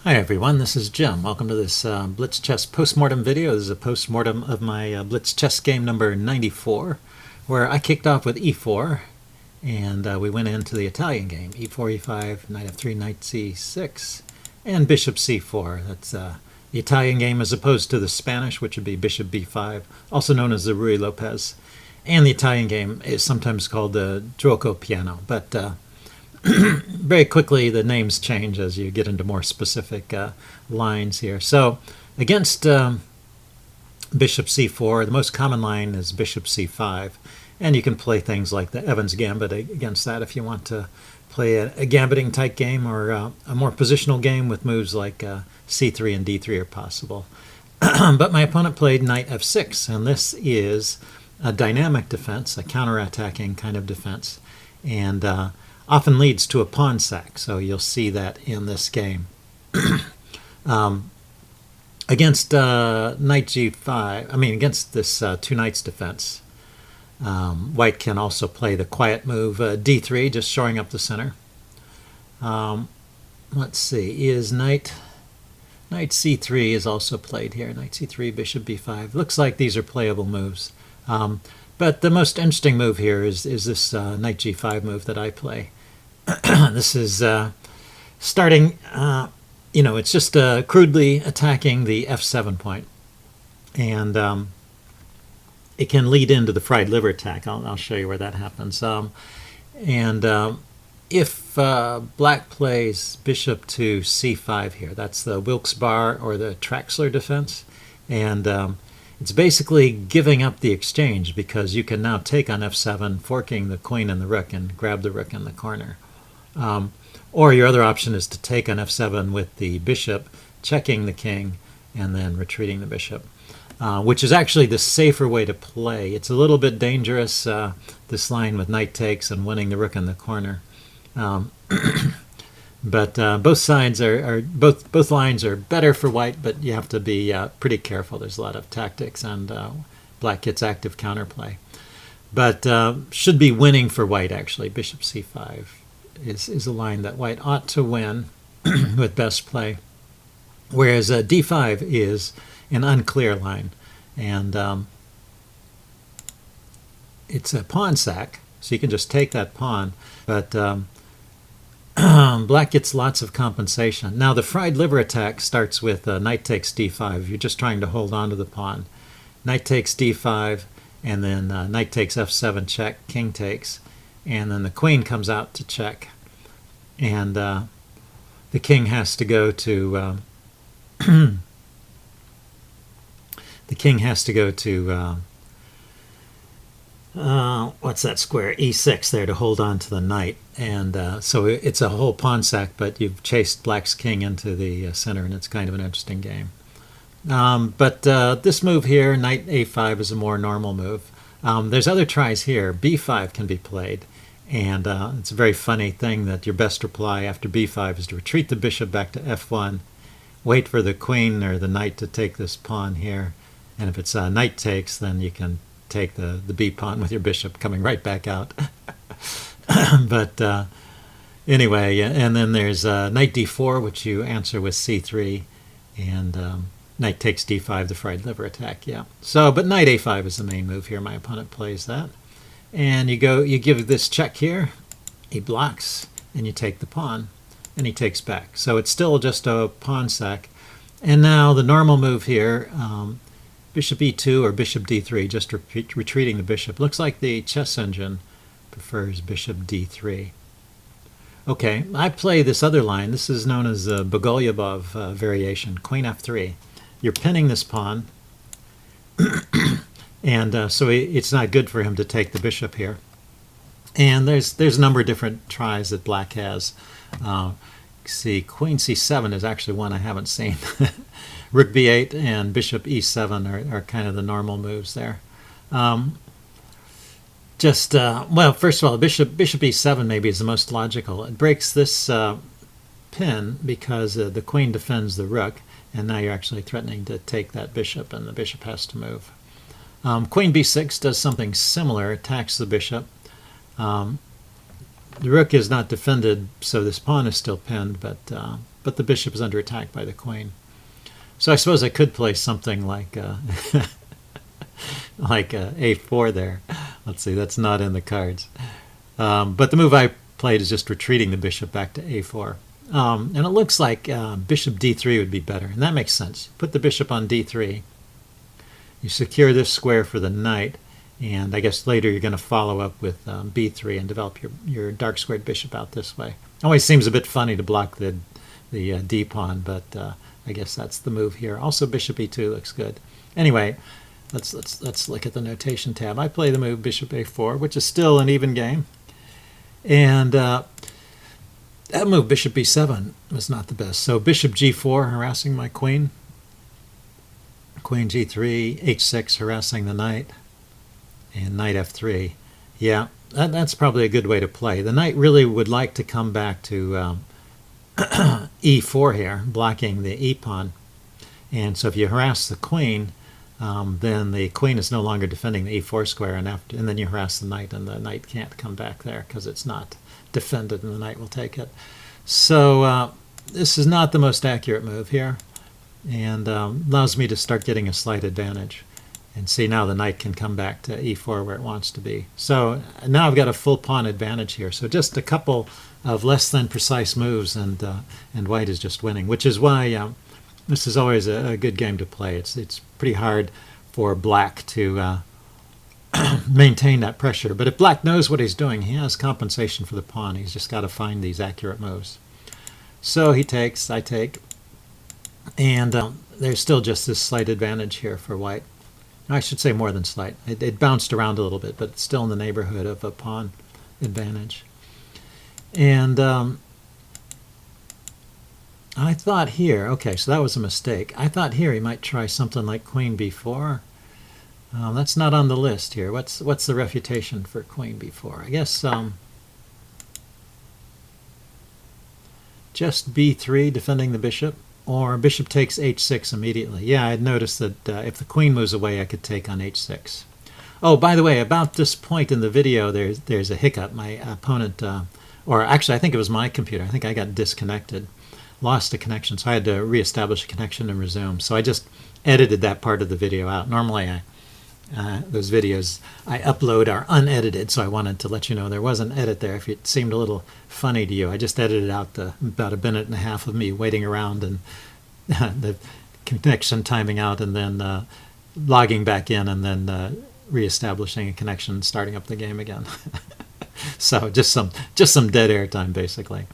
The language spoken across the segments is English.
Hi everyone, this is Jim. Welcome to this Blitz chess postmortem video. This is a postmortem of my Blitz chess game number 94, where I kicked off with e4, and we went into the Italian game. e4, e5, knight f3, knight c6, and bishop c4. That's the Italian game as opposed to the Spanish, which would be bishop b5, also known as the Ruy Lopez. And the Italian game is sometimes called the Gioco Piano, but very quickly the names change as you get into more specific lines here. So against bishop c4, the most common line is bishop c5, and you can play things like the Evans Gambit against that if you want to play a gambiting type game, or a more positional game with moves like c3 and d3 are possible. But my opponent played knight f6, and this is a dynamic defense, a counterattacking kind of defense, and often leads to a pawn sack, so you'll see that in this game. Against knight g5, against this two knights defense, white can also play the quiet move d3, just shoring up the center. Let's see, is knight c3 is also played here. Knight c3, bishop b5. Looks like these are playable moves. But the most interesting move here is this knight g5 move that I play. This is starting, it's just crudely attacking the f7 point. And it can lead into the fried liver attack. I'll show you where that happens. If black plays bishop to c5 here, that's the Wilkes-Barre or the Traxler defense. And it's basically giving up the exchange, because you can now take on f7, forking the queen and the rook, and grab the rook in the corner. Or your other option is to take on f7 with the bishop, checking the king, and then retreating the bishop, which is actually the safer way to play. It's a little bit dangerous, this line with knight takes and winning the rook in the corner. But both sides both lines are better for white, but you have to be pretty careful. There's a lot of tactics, and black gets active counterplay. But should be winning for white, actually. Bishop c5 is a line that white ought to win with best play, whereas d5 is an unclear line, and it's a pawn sack, so you can just take that pawn, but black gets lots of compensation. Now the fried liver attack starts with knight takes d5. You're just trying to hold on to the pawn. Knight takes d5, and then knight takes f7 check, king takes, and then the queen comes out to check, and the king has to go to what's that square, e6 there, to hold on to the knight. And so it's a whole pawn sack, but you've chased black's king into the center, and it's kind of an interesting game. But this move here, knight a5, is a more normal move. There's other tries here. b5 can be played, and it's a very funny thing that your best reply after b5 is to retreat the bishop back to f1, wait for the queen or the knight to take this pawn here, and if it's knight takes, then you can take the b pawn with your bishop coming right back out. But anyway, and then there's knight d4, which you answer with c3, and knight takes d5, the fried liver attack. Yeah. So, but knight a5 is the main move here. My opponent plays that, and you give this check here. He blocks, and you take the pawn, and he takes back. So it's still just a pawn sack. And now the normal move here, bishop e2 or bishop d3, just retreating the bishop. Looks like the chess engine prefers bishop d3. Okay, I play this other line. This is known as the Bogolyubov variation, queen f3. You're pinning this pawn, and so it's not good for him to take the bishop here. And there's a number of different tries that black has. See, queen c7 is actually one I haven't seen. Rook b8 and bishop e7 are kind of the normal moves there. Well, first of all, bishop e7 maybe is the most logical. It breaks this pin because the queen defends the rook, and now you're actually threatening to take that bishop, and the bishop has to move. Queen b6 does something similar, attacks the bishop. The rook is not defended, so this pawn is still pinned, but but the bishop is under attack by the queen. So I suppose I could play something like like a4 there. Let's see, that's not in the cards. But the move I played is just retreating the bishop back to a4. And it looks like bishop d3 would be better, and that makes sense. Put the bishop on d3. You secure this square for the knight, and I guess later you're going to follow up with b3 and develop your dark squared bishop out this way. Always seems a bit funny to block the d pawn, but I guess that's the move here. Also, bishop e2 looks good. Anyway, let's look at the notation tab. I play the move bishop a4, which is still an even game, and that move bishop b7 was not the best. So bishop g4 harassing my queen, queen g3, h6 harassing the knight, and knight f3. Yeah, that's probably a good way to play. The knight really would like to come back to e4 here, blocking the e pawn. And so if you harass the queen, then the queen is no longer defending the e4 square, and then you harass the knight, and the knight can't come back there because it's not defended, and the knight will take it. So this is not the most accurate move here, and allows me to start getting a slight advantage. And see, now the knight can come back to e4 where it wants to be. So now I've got a full pawn advantage here. So just a couple of less than precise moves, and white is just winning, which is why this is always a good game to play. It's pretty hard for black to maintain that pressure. But if black knows what he's doing, he has compensation for the pawn. He's just got to find these accurate moves. So he takes, I take, and there's still just this slight advantage here for white. I should say more than slight. It bounced around a little bit, but it's still in the neighborhood of a pawn advantage. And I thought here, okay, so that was a mistake. I thought here he might try something like queen b4. That's not on the list here. What's the refutation for queen b4? I guess just b3 defending the bishop, or bishop takes h6 immediately. Yeah, I had noticed that if the queen moves away, I could take on h6. Oh, by the way, about this point in the video, there's a hiccup. My opponent, or actually I think it was my computer, I think I got disconnected, lost a connection, so I had to reestablish a connection and resume. So I just edited that part of the video out. Normally those videos I upload are unedited, so I wanted to let you know there was an edit there if it seemed a little funny to you. I just edited out about a minute and a half of me waiting around and the connection timing out, and then logging back in, and then reestablishing a connection, starting up the game again. So just some dead air time, basically.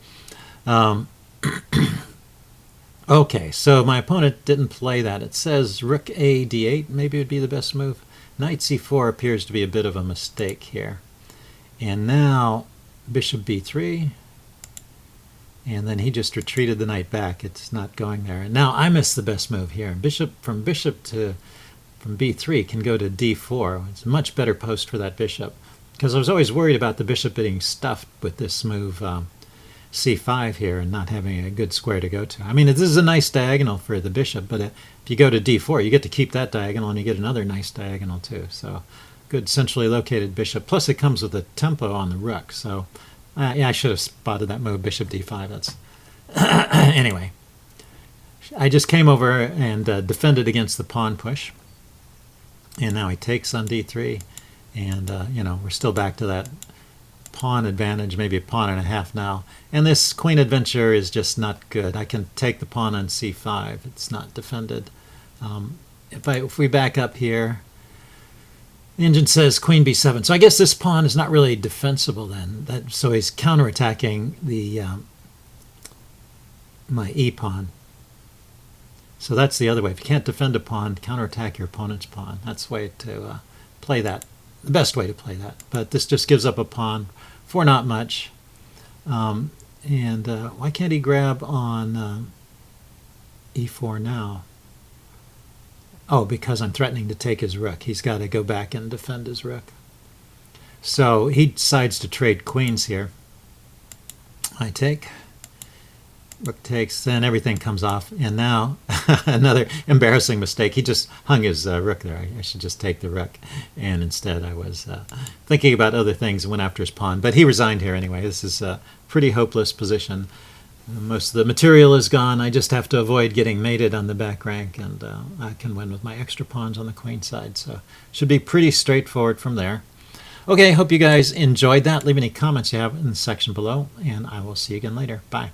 Okay, so my opponent didn't play that. It says rook a d8 maybe would be the best move. Knight c4 appears to be a bit of a mistake here. And now bishop b3, and then he just retreated the knight back. It's not going there. And now I missed the best move here. From b3 can go to d4. It's a much better post for that bishop, because I was always worried about the bishop being stuffed with this move c5 here and not having a good square to go to. I mean, this is a nice diagonal for the bishop, but if you go to d4, you get to keep that diagonal, and you get another nice diagonal too. So good centrally located bishop. Plus it comes with a tempo on the rook. So yeah, I should have spotted that move, bishop d5. That's anyway. I just came over and defended against the pawn push, and now he takes on d3, and we're still back to that pawn advantage, maybe a pawn and a half now. And this queen adventure is just not good. I can take the pawn on c5. It's not defended. If we back up here, the engine says queen b7. So I guess this pawn is not really defensible then. So he's counterattacking the my e pawn. So that's the other way. If you can't defend a pawn, counterattack your opponent's pawn. That's the way to play that. The best way to play that. But this just gives up a pawn for not much. Why can't he grab on e4 now? Oh, because I'm threatening to take his rook. He's got to go back and defend his rook. So he decides to trade queens here. I take. Rook takes, then everything comes off, and now another embarrassing mistake. He just hung his rook there. I should just take the rook, and instead I was thinking about other things and went after his pawn. But he resigned here anyway. This is a pretty hopeless position. Most of the material is gone. I just have to avoid getting mated on the back rank, and I can win with my extra pawns on the queen side. So should be pretty straightforward from there. Okay, hope you guys enjoyed that. Leave any comments you have in the section below, and I will see you again later. Bye.